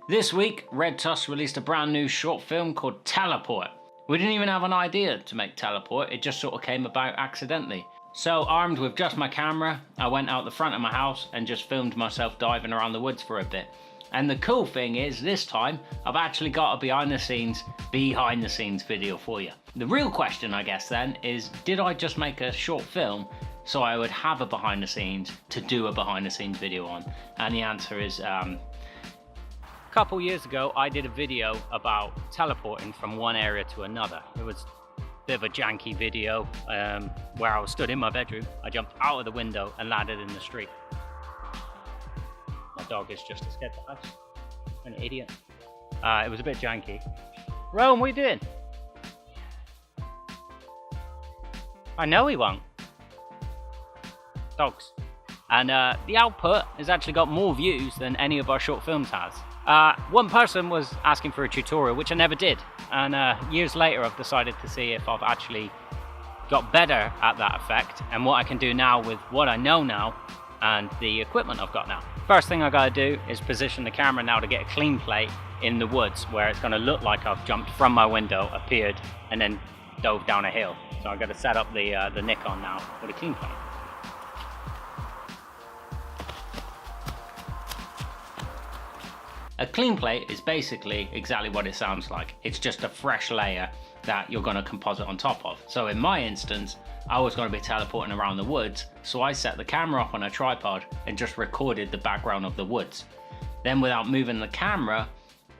This week, Red Tusk released a brand new short film called Teleport. We didn't even have an idea to make Teleport, it just sort of came about accidentally. So armed with just my camera, I went out the front of my house and just filmed myself diving around the woods for a bit. And the cool thing is, this time, I've actually got a behind the scenes video for you. The real question, I guess then, is did I just make a short film so I would have a behind the scenes to do a behind the scenes video on? And the answer is, a couple years ago, I did a video about teleporting from one area to another. It was a bit of a janky video where I was stood in my bedroom. I jumped out of the window and landed in the street. My dog is just scared to death. An idiot. It was a bit janky. Rome, what are you doing? I know he won't. Dogs. And the output has actually got more views than any of our short films has. One person was asking for a tutorial, which I never did. And years later, I've decided to see if I've actually got better at that effect and what I can do now with what I know now and the equipment I've got now. First thing I gotta do is position the camera now to get a clean plate in the woods where it's gonna look like I've jumped from my window, appeared, and then dove down a hill. So I've got to set up the Nikon now with a clean plate. A clean plate is basically exactly what it sounds like. It's just a fresh layer that you're going to composite on top of. So in my instance, I was going to be teleporting around the woods, so I set the camera up on a tripod and just recorded the background of the woods. Then without moving the camera,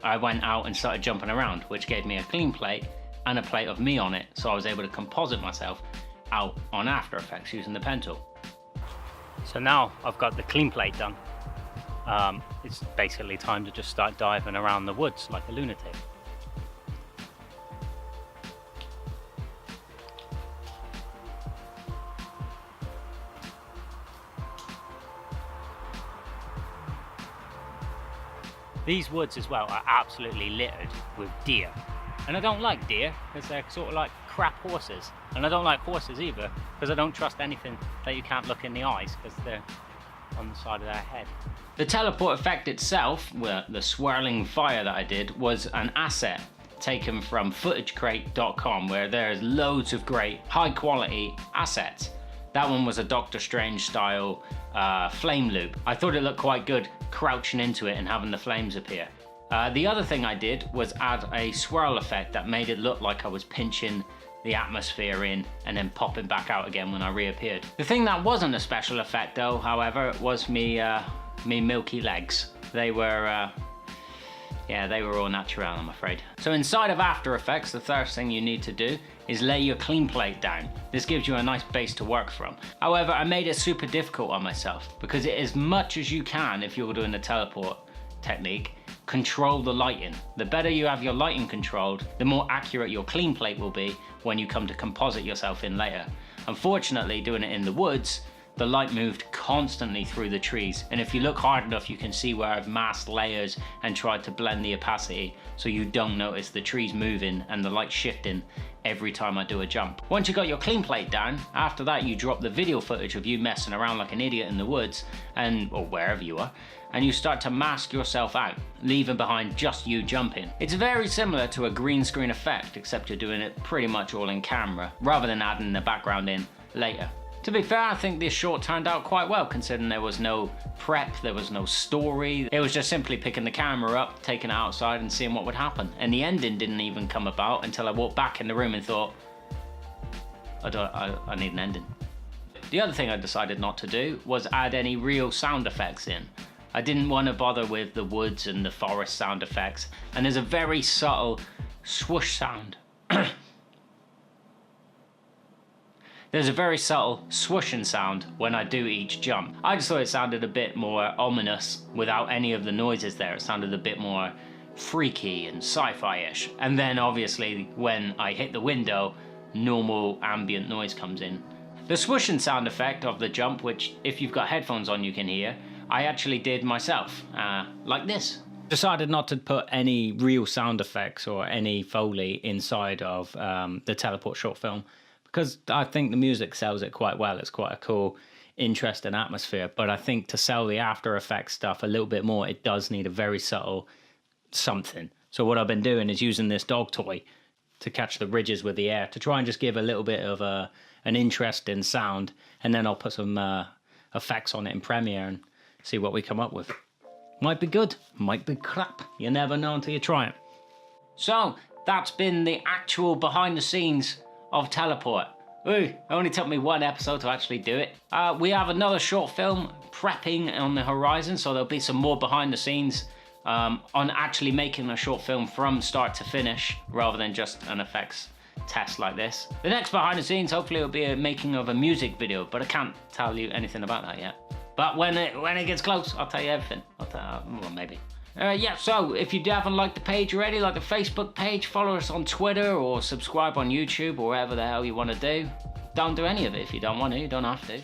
I went out and started jumping around, which gave me a clean plate and a plate of me on it, so I was able to composite myself out on After Effects using the pen tool. So now I've got the clean plate done. It's basically time to just start diving around the woods like a lunatic. These woods as well are absolutely littered with deer. And I don't like deer because they're sort of like crap horses. And I don't like horses either because I don't trust anything that you can't look in the eyes because they're on the side of their head. The teleport effect itself, the swirling fire that I did, was an asset taken from footagecrate.com where there's loads of great high quality assets. That one was a Doctor Strange style flame loop. I thought it looked quite good crouching into it and having the flames appear. The other thing I did was add a swirl effect that made it look like I was pinching the atmosphere in and then popping back out again when I reappeared. The thing that wasn't a special effect though, however, was me milky legs. They were all natural, I'm afraid. So inside of After Effects, the first thing you need to do is lay your clean plate down. This gives you a nice base to work from. However, I made it super difficult on myself because as much as you can, if you're doing the teleport technique, control the lighting. The better you have your lighting controlled, the more accurate your clean plate will be when you come to composite yourself in later. Unfortunately, doing it in the woods, the light moved constantly through the trees, and if you look hard enough you can see where I've masked layers and tried to blend the opacity so you don't notice the trees moving and the light shifting every time I do a jump. Once you got your clean plate down, after that you drop the video footage of you messing around like an idiot in the woods or wherever you are, and you start to mask yourself out, leaving behind just you jumping. It's very similar to a green screen effect, except you're doing it pretty much all in camera rather than adding the background in later. To be fair, I think this short turned out quite well considering there was no prep, there was no story. It was just simply picking the camera up, taking it outside and seeing what would happen. And the ending didn't even come about until I walked back in the room and thought, I need an ending. The other thing I decided not to do was add any real sound effects in. I didn't want to bother with the woods and the forest sound effects, and there's a very subtle swoosh sound. There's a very subtle swooshing sound when I do each jump. I just thought it sounded a bit more ominous without any of the noises there. It sounded a bit more freaky and sci-fi-ish. And then obviously when I hit the window, normal ambient noise comes in. The swooshing sound effect of the jump, which if you've got headphones on you can hear, I actually did myself, like this. Decided not to put any real sound effects or any Foley inside of the teleport short film because I think the music sells it quite well. It's quite a cool interesting atmosphere. But I think to sell the After Effects stuff a little bit more, it does need a very subtle something. So what I've been doing is using this dog toy to catch the ridges with the air to try and just give a little bit of an interesting sound, and then I'll put some effects on it in Premiere and see what we come up with. Might be good, might be crap. You never know until you try it. So that's been the actual behind the scenes of Teleport. Ooh, it only took me one episode to actually do it. We have another short film prepping on the horizon, so there'll be some more behind the scenes on actually making a short film from start to finish, rather than just an effects test like this. The next behind the scenes, hopefully, will be a making of a music video, but I can't tell you anything about that yet. But when it gets close, I'll tell you everything. Well, maybe. Yeah, so if you haven't liked the page already, like the Facebook page, follow us on Twitter or subscribe on YouTube or whatever the hell you want to do. Don't do any of it if you don't want to, you don't have to.